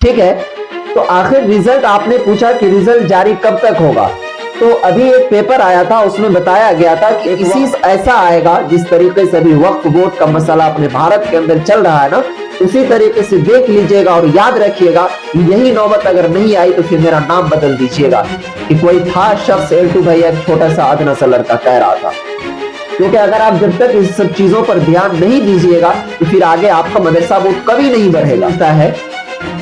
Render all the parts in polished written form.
ठीक है। तो आखिर रिजल्ट आपने पूछा कि रिजल्ट जारी कब तक होगा, तो अभी एक पेपर आया था, उसमें बताया गया था कि इसी ऐसा आएगा जिस तरीके से अभी वक्फ बोर्ड का मसला अपने भारत के अंदर चल रहा है ना, उसी तरीके से देख लीजिएगा और याद रखिएगा। यही नौबत अगर नहीं आई तो फिर मेरा नाम बदल दीजिएगा कि कोई था शख्स एल्टू भैया एक छोटा सा अदना सा लड़का कह रहा था। क्योंकि अगर आप जब तक इस सब चीजों पर ध्यान नहीं दीजिएगा तो फिर आगे आपका मदरसा बोर्ड कभी नहीं बढ़ेगा है।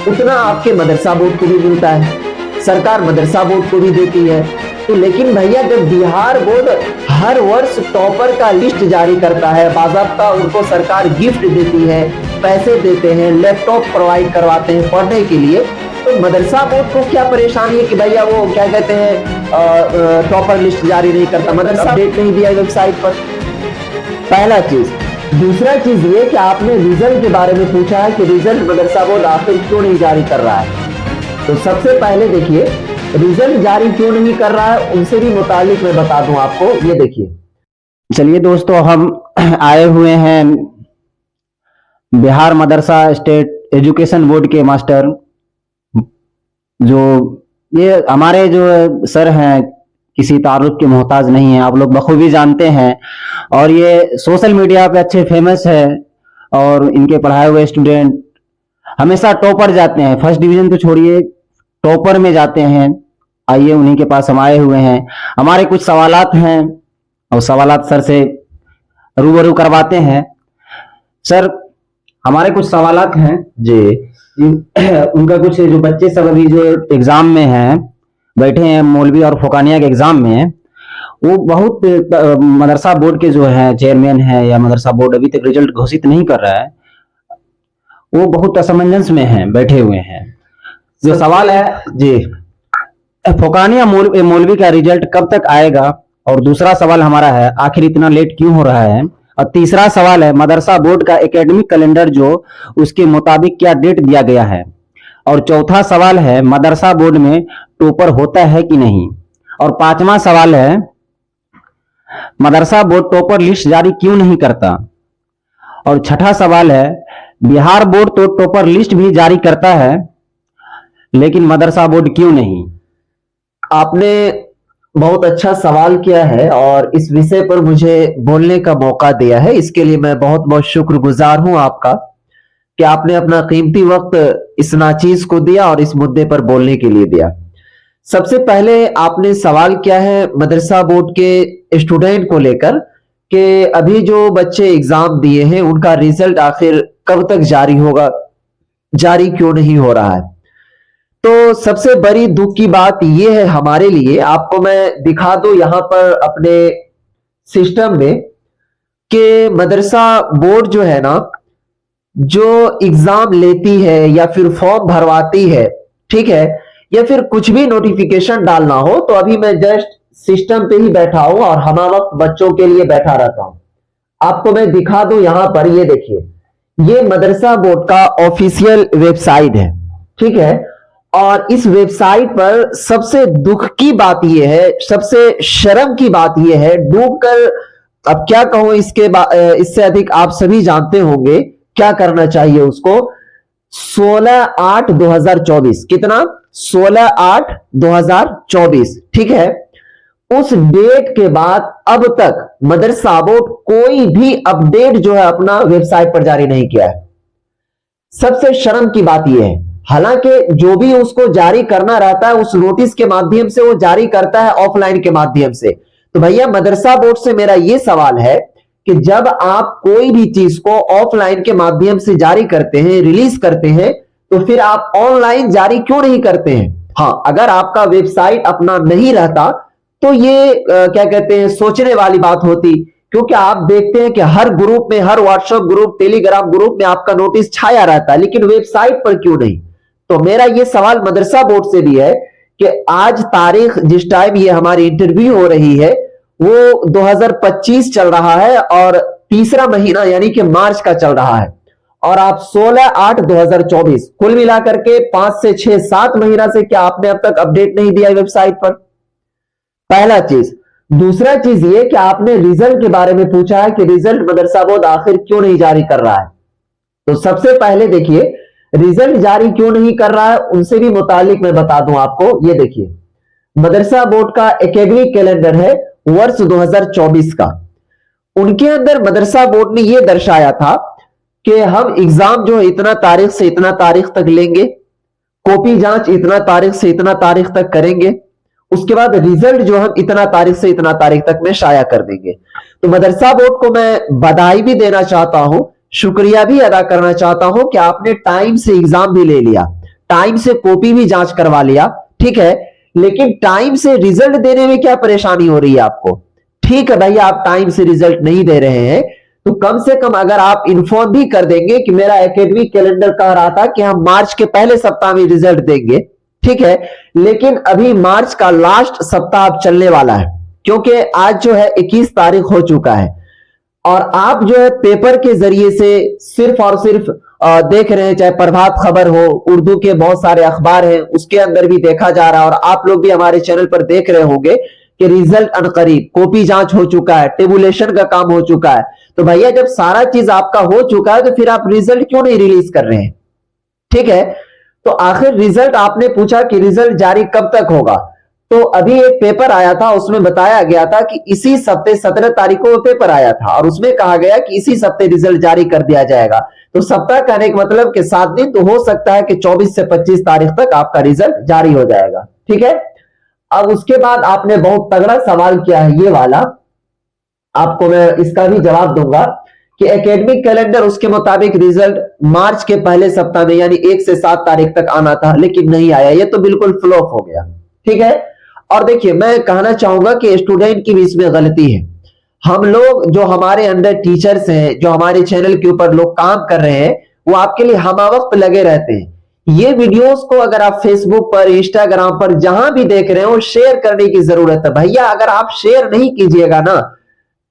उतना आपके मदरसा बोर्ड को भी मिलता है, सरकार मदरसा बोर्ड को भी देती है। तो लेकिन भैया जब बिहार बोर्ड हर वर्ष टॉपर का लिस्ट जारी करता है, बाज़ाब्ता उनको सरकार गिफ्ट देती है, पैसे देते हैं, लैपटॉप प्रोवाइड करवाते हैं पढ़ने के लिए, तो मदरसा बोर्ड को क्या परेशानी है कि भैया वो क्या कहते हैं टॉपर लिस्ट जारी नहीं करता, मदरसा अपडेट नहीं दिया वेबसाइट पर। पहला चीज। दूसरा चीज ये कि आपने रिजल्ट के बारे में पूछा है कि रिजल्ट मदरसा बोर्ड आखिर क्यों नहीं जारी कर रहा है। तो सबसे पहले देखिए रिजल्ट जारी क्यों नहीं कर रहा है, उनसे भी मुतालिक मैं बता दूं आपको। ये देखिए, चलिए दोस्तों, हम आए हुए हैं बिहार मदरसा स्टेट एजुकेशन बोर्ड के मास्टर, जो ये हमारे जो सर हैं किसी तारुफ के मोहताज नहीं है, आप लोग बखूबी जानते हैं। और ये सोशल मीडिया पे अच्छे फेमस है और इनके पढ़ाए हुए स्टूडेंट हमेशा टॉपर जाते हैं, फर्स्ट डिवीजन तो छोड़िए टॉपर में जाते हैं। आइए उन्हीं के पास हम आए हुए हैं, हमारे कुछ सवालात हैं और सवालात सर से रूबरू करवाते हैं। सर हमारे कुछ सवालात हैं जी। उनका कुछ जो बच्चे सब अभी जो एग्जाम में हैं बैठे हैं, मौलवी और फोकानिया के एग्जाम में, वो बहुत मदरसा बोर्ड के जो है चेयरमैन है या मदरसा बोर्ड अभी तक रिजल्ट घोषित नहीं कर रहा है, वो बहुत असमंजस में हैं, बैठे हुए हैं। जो सवाल है जी, फोकानिया मौलवी का रिजल्ट कब तक आएगा, और दूसरा सवाल हमारा है आखिर इतना लेट क्यों हो रहा है, और तीसरा सवाल है मदरसा बोर्ड का एकेडमिक कैलेंडर जो उसके मुताबिक क्या डेट दिया गया है, और चौथा सवाल है मदरसा बोर्ड में टॉपर होता है कि नहीं, और पांचवा सवाल है मदरसा बोर्ड टॉपर लिस्ट जारी क्यों नहीं करता, और छठा सवाल है बिहार बोर्ड तो टॉपर लिस्ट भी जारी करता है लेकिन मदरसा बोर्ड क्यों नहीं। आपने बहुत अच्छा सवाल किया है और इस विषय पर मुझे बोलने का मौका दिया है, इसके लिए मैं बहुत बहुत शुक्रगुजार हूं आपका कि आपने अपना कीमती वक्त इस नाचीज को दिया और इस मुद्दे पर बोलने के लिए दिया। सबसे पहले आपने सवाल किया है मदरसा बोर्ड के स्टूडेंट को लेकर कि अभी जो बच्चे एग्जाम दिए हैं उनका रिजल्ट आखिर कब तक जारी होगा, जारी क्यों नहीं हो रहा है। तो सबसे बड़ी दुख की बात यह है हमारे लिए, आपको मैं दिखा दूं यहां पर अपने सिस्टम में कि मदरसा बोर्ड जो है ना, जो एग्जाम लेती है या फिर फॉर्म भरवाती है, ठीक है, या फिर कुछ भी नोटिफिकेशन डालना हो, तो अभी मैं जस्ट सिस्टम पे ही बैठा हूं और हमा वक्त बच्चों के लिए बैठा रहता हूं। आपको मैं दिखा दूं यहां पर, ये देखिए, ये मदरसा बोर्ड का ऑफिशियल वेबसाइट है, ठीक है। और इस वेबसाइट पर सबसे दुख की बात यह है, सबसे शर्म की बात यह है, डूबकर अब क्या कहूं इससे अधिक आप सभी जानते होंगे क्या करना चाहिए उसको। 16/8/2024, कितना, 16/8/2024, ठीक है। उस डेट के बाद अब तक मदरसा बोर्ड कोई भी अपडेट जो है अपना वेबसाइट पर जारी नहीं किया है। सबसे शर्म की बात यह है, हालांकि जो भी उसको जारी करना रहता है उस नोटिस के माध्यम से वो जारी करता है, ऑफलाइन के माध्यम से। तो भैया मदरसा बोर्ड से मेरा यह सवाल है कि जब आप कोई भी चीज को ऑफलाइन के माध्यम से जारी करते हैं, रिलीज करते हैं, तो फिर आप ऑनलाइन जारी क्यों नहीं करते हैं। हाँ, अगर आपका वेबसाइट अपना नहीं रहता तो ये क्या कहते हैं सोचने वाली बात होती, क्योंकि आप देखते हैं कि हर ग्रुप में, हर व्हाट्सएप ग्रुप, टेलीग्राम ग्रुप में आपका नोटिस छाया रहता है, लेकिन वेबसाइट पर क्यों नहीं। तो मेरा ये सवाल मदरसा बोर्ड से भी है कि आज तारीख जिस टाइम ये हमारी इंटरव्यू हो रही है वो 2025 चल रहा है और तीसरा महीना यानी कि मार्च का चल रहा है, और आप 16/8/2024, कुल मिलाकर के 5 से 6 7 महीना से क्या आपने अब तक अपडेट नहीं दिया वेबसाइट पर। पहला चीज। दूसरा चीज ये कि आपने रिजल्ट के बारे में पूछा है कि रिजल्ट मदरसा बोर्ड आखिर क्यों नहीं जारी कर रहा है। तो सबसे पहले देखिए, रिजल्ट जारी क्यों नहीं कर रहा है उनसे भी मुतालिक मैं बता दूं आपको। ये देखिए, मदरसा बोर्ड का एकेडमिक कैलेंडर है वर्ष 2024 का। उनके अंदर मदरसा बोर्ड ने यह दर्शाया था कि हम एग्जाम जो है इतना तारीख से इतना तारीख तक लेंगे, कॉपी जांच इतना तारीख से इतना तारीख तक करेंगे, उसके बाद रिजल्ट जो हम इतना तारीख से इतना तारीख तक में शाया कर देंगे। तो मदरसा बोर्ड को मैं बधाई भी देना चाहता हूं, शुक्रिया भी अदा करना चाहता हूं कि आपने टाइम से एग्जाम भी ले लिया, टाइम से कॉपी भी जांच करवा लिया, ठीक है। लेकिन टाइम से रिजल्ट देने में क्या परेशानी हो रही है आपको? ठीक है भैया, आप टाइम से रिजल्ट नहीं दे रहे हैं तो कम से कम अगर आप इन्फॉर्म भी कर देंगे कि मेरा एकेडमिक कैलेंडर कह रहा था कि हम मार्च के पहले सप्ताह में रिजल्ट देंगे, ठीक है, लेकिन अभी मार्च का लास्ट सप्ताह अब चलने वाला है, क्योंकि आज जो है 21 तारीख हो चुका है और आप जो है पेपर के जरिए से सिर्फ और सिर्फ देख रहे हैं, चाहे प्रभात खबर हो, उर्दू के बहुत सारे अखबार हैं उसके अंदर भी देखा जा रहा है और आप लोग भी हमारे चैनल पर देख रहे होंगे कि रिजल्ट अनकरीब, कॉपी जांच हो चुका है, टेबुलेशन का काम हो चुका है। तो भैया जब सारा चीज आपका हो चुका है तो फिर आप रिजल्ट क्यों नहीं रिलीज कर रहे हैं? ठीक है, तो आखिर रिजल्ट आपने पूछा कि रिजल्ट जारी कब तक होगा, तो अभी एक पेपर आया था उसमें बताया गया था कि इसी हफ्ते 17 तारीख को वो पेपर आया था और उसमें कहा गया कि इसी हफ्ते रिजल्ट जारी कर दिया जाएगा। तो सप्ताह कहने का मतलब कि 7 दिन, तो हो सकता है कि 24 से 25 तारीख तक आपका रिजल्ट जारी हो जाएगा, ठीक है। अब उसके बाद आपने बहुत तगड़ा सवाल किया है, ये वाला आपको मैं इसका भी जवाब दूंगा कि एकेडमिक कैलेंडर उसके मुताबिक रिजल्ट मार्च के पहले सप्ताह में यानी 1 से 7 तारीख तक आना था लेकिन नहीं आया, ये तो बिल्कुल फ्लॉप हो गया, ठीक है। और देखिए मैं कहना चाहूंगा कि स्टूडेंट की भी इसमें गलती है। हम लोग जो हमारे अंडर टीचर्स हैं, जो हमारे चैनल के ऊपर लोग काम कर रहे हैं, वो आपके लिए हमावक्त लगे रहते हैं। ये वीडियोस को अगर आप फेसबुक पर, इंस्टाग्राम पर जहां भी देख रहे हो शेयर करने की जरूरत है। भैया अगर आप शेयर नहीं कीजिएगा ना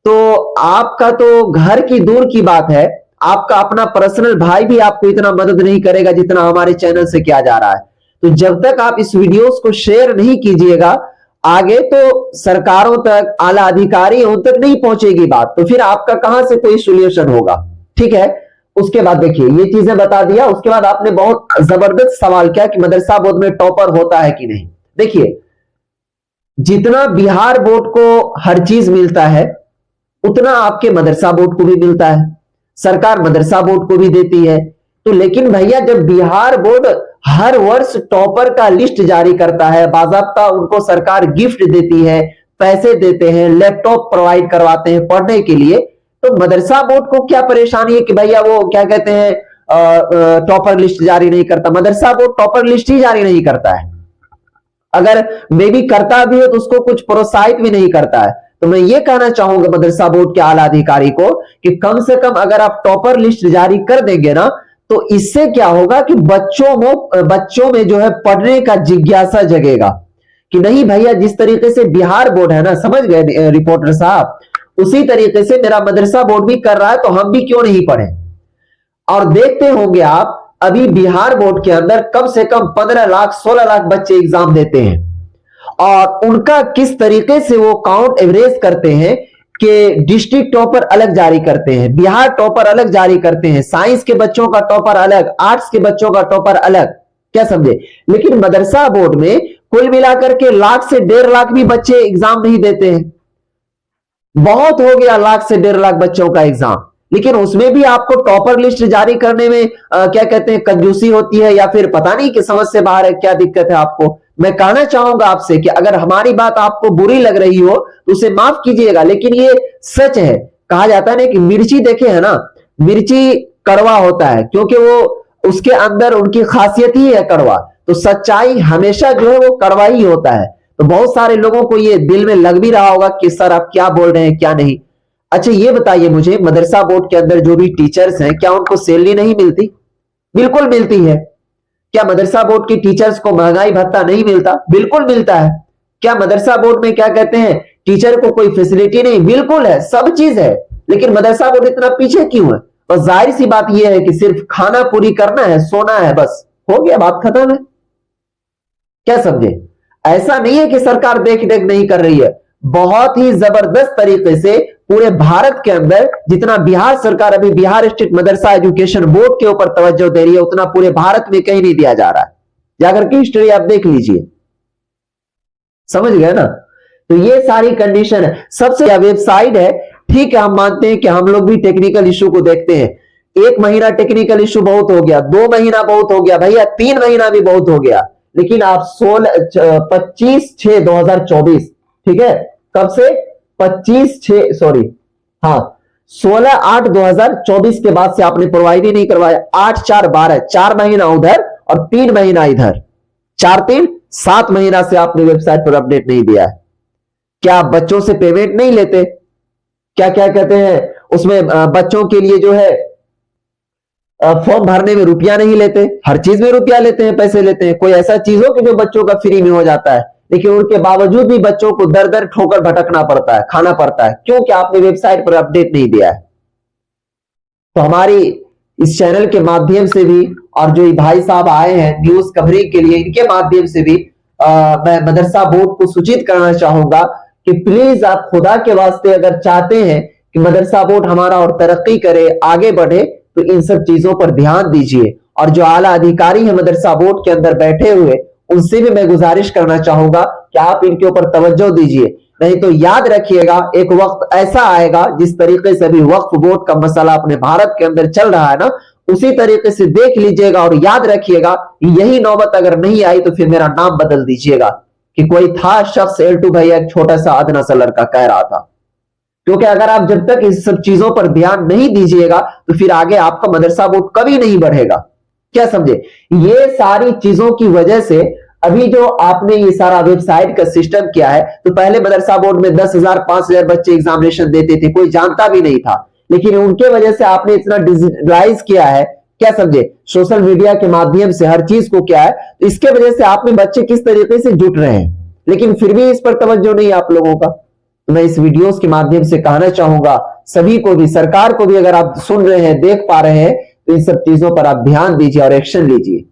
तो आपका तो घर की दूर की बात है, आपका अपना पर्सनल भाई भी आपको इतना मदद नहीं करेगा जितना हमारे चैनल से किया जा रहा है। तो जब तक आप इस वीडियोस को शेयर नहीं कीजिएगा आगे तो सरकारों तक, आला अधिकारी उन तक नहीं पहुंचेगी बात, तो फिर आपका कहां से कोई सोल्यूशन होगा, ठीक है। उसके बाद देखिए ये चीजें बता दिया, उसके बाद आपने बहुत जबरदस्त सवाल किया कि मदरसा बोर्ड में टॉपर होता है कि नहीं। देखिए जितना बिहार बोर्ड को हर चीज मिलता है उतना आपके मदरसा बोर्ड को भी मिलता है, सरकार मदरसा बोर्ड को भी देती है। तो लेकिन भैया जब बिहार बोर्ड हर वर्ष टॉपर का लिस्ट जारी करता है, बाकायदा उनको सरकार गिफ्ट देती है, पैसे देते हैं, लैपटॉप प्रोवाइड करवाते हैं पढ़ने के लिए, तो मदरसा बोर्ड को क्या परेशानी है कि भैया वो क्या कहते हैं टॉपर लिस्ट जारी नहीं करता? मदरसा बोर्ड टॉपर लिस्ट ही जारी नहीं करता है, अगर मे भी करता भी है तो उसको कुछ प्रोत्साहित भी नहीं करता है। तो मैं ये कहना चाहूंगा मदरसा बोर्ड के आला अधिकारी को कि कम से कम अगर आप टॉपर लिस्ट जारी कर देंगे ना तो इससे क्या होगा कि बच्चों में जो है पढ़ने का जिज्ञासा जगेगा कि नहीं भैया जिस तरीके से बिहार बोर्ड है ना, समझ गए रिपोर्टर साहब, उसी तरीके से मेरा मदरसा बोर्ड भी कर रहा है तो हम भी क्यों नहीं पढ़े। और देखते होंगे आप अभी बिहार बोर्ड के अंदर कम से कम 15 लाख 16 लाख बच्चे एग्जाम देते हैं और उनका किस तरीके से वो काउंट एवरेज करते हैं कि डिस्ट्रिक्ट टॉपर अलग जारी करते हैं, बिहार टॉपर अलग जारी करते हैं, साइंस के बच्चों का टॉपर अलग, आर्ट्स के बच्चों का टॉपर अलग, क्या समझे। लेकिन मदरसा बोर्ड में कुल मिलाकर के लाख से 1.5 लाख भी बच्चे एग्जाम नहीं देते हैं। बहुत हो गया लाख से 1.5 लाख बच्चों का एग्जाम, लेकिन उसमें भी आपको टॉपर लिस्ट जारी करने में क्या कहते हैं कंजूसी होती है या फिर पता नहीं कि समझ से बाहर है, क्या दिक्कत है आपको। मैं कहना चाहूंगा आपसे कि अगर हमारी बात आपको बुरी लग रही हो तो उसे माफ कीजिएगा, लेकिन ये सच है। कहा जाता है ना कि मिर्ची देखे है ना, मिर्ची कड़वा होता है क्योंकि वो उसके अंदर उनकी खासियत ही है कड़वा, तो सच्चाई हमेशा जो है वो कड़वा ही होता है। तो बहुत सारे लोगों को ये दिल में लग भी रहा होगा कि सर आप क्या बोल रहे हैं क्या नहीं। अच्छा ये बताइए मुझे, मदरसा बोर्ड के अंदर जो भी टीचर्स हैं क्या उनको सैलरी नहीं मिलती? बिल्कुल मिलती है। क्या मदरसा बोर्ड के टीचर्स को महंगाई भत्ता नहीं मिलता? बिल्कुल मिलता है। क्या मदरसा बोर्ड में क्या कहते हैं टीचर को कोई फैसिलिटी नहीं? बिल्कुल है, सब चीज है। लेकिन मदरसा बोर्ड इतना पीछे क्यों है? और जाहिर सी बात यह है कि सिर्फ खाना पूरी करना है, सोना है, बस हो गया, बात खत्म है। क्या समझे? ऐसा नहीं है कि सरकार देख रेख नहीं कर रही है, बहुत ही जबरदस्त तरीके से पूरे भारत के अंदर जितना बिहार सरकार अभी बिहार स्टेट मदरसा एजुकेशन बोर्ड के ऊपर तवज्जो दे रही है, उतना पूरे भारत में कहीं नहीं दिया जा रहा है। जाकर के हिस्ट्री आप देख लीजिए, समझ गए ना। तो ये सारी कंडीशन है। सबसे वेबसाइट है, ठीक है, हम मानते हैं कि हम लोग भी टेक्निकल इशू को देखते हैं। 1 महीना टेक्निकल इशू बहुत हो गया, 2 महीना बहुत हो गया भैया, 3 महीना भी बहुत हो गया। लेकिन आप 25/6/2024, ठीक है, कब से 16/8/2024 के बाद से आपने प्रोवाइड ही नहीं करवाया। 8/4/12, 4 महीना उधर और 3 महीना इधर, 4/3 7 महीना से आपने वेबसाइट पर अपडेट नहीं दिया है। क्या आप बच्चों से पेमेंट नहीं लेते? क्या क्या कहते हैं उसमें, बच्चों के लिए जो है फॉर्म भरने में रुपया नहीं लेते? हर चीज में रुपया लेते हैं, पैसे लेते हैं। कोई ऐसा चीज हो कि जो बच्चों का फ्री में हो जाता है, लेकिन उनके बावजूद भी बच्चों को दर दर ठोकर भटकना पड़ता है, खाना पड़ता है, क्योंकि आपने वेबसाइट पर अपडेट नहीं दिया है। तो हमारी इस चैनल के माध्यम से भी, और जो भाई साहब आए हैं न्यूज कवरिंग के लिए, इनके माध्यम से भी मैं मदरसा बोर्ड को सूचित करना चाहूंगा कि प्लीज आप खुदा के वास्ते अगर चाहते हैं कि मदरसा बोर्ड हमारा और तरक्की करे, आगे बढ़े, तो इन सब चीजों पर ध्यान दीजिए। और जो आला अधिकारी है मदरसा बोर्ड के अंदर बैठे हुए, उनसे भी मैं गुजारिश करना चाहूंगा कि आप इनके ऊपर तवज्जो दीजिए। नहीं तो याद रखिएगा, एक वक्त ऐसा आएगा जिस तरीके से अभी वक्फ बोर्ड का मसला अपने भारत के अंदर चल रहा है ना, उसी तरीके से देख लीजिएगा। और याद रखिएगा, यही नौबत अगर नहीं आई तो फिर मेरा नाम बदल दीजिएगा कि कोई था शख्स एल्टू भैया, एक छोटा सा अदना सा लड़का कह रहा था। क्योंकि अगर आप जब तक इस सब चीजों पर ध्यान नहीं दीजिएगा तो फिर आगे आपका मदरसा बोर्ड कभी नहीं बढ़ेगा। क्या समझे? ये सारी चीजों की वजह से अभी जो आपने ये सारा वेबसाइट का सिस्टम किया है, तो पहले मदरसा बोर्ड में 10,000 5,000 बच्चे एग्जामिनेशन देते थे, कोई जानता भी नहीं था। लेकिन उनके वजह से आपने इतना डिजिटलाइज किया है, क्या समझे, सोशल मीडिया के माध्यम से हर चीज को किया है, तो इसके वजह से आप में बच्चे किस तरीके से जुट रहे हैं। लेकिन फिर भी इस पर तवज्जो नहीं आप लोगों का। तो मैं इस वीडियोस के माध्यम से कहना चाहूंगा सभी को भी, सरकार को भी, अगर आप सुन रहे हैं, देख पा रहे हैं, तो इन सब चीजों पर आप ध्यान दीजिए और एक्शन लीजिए।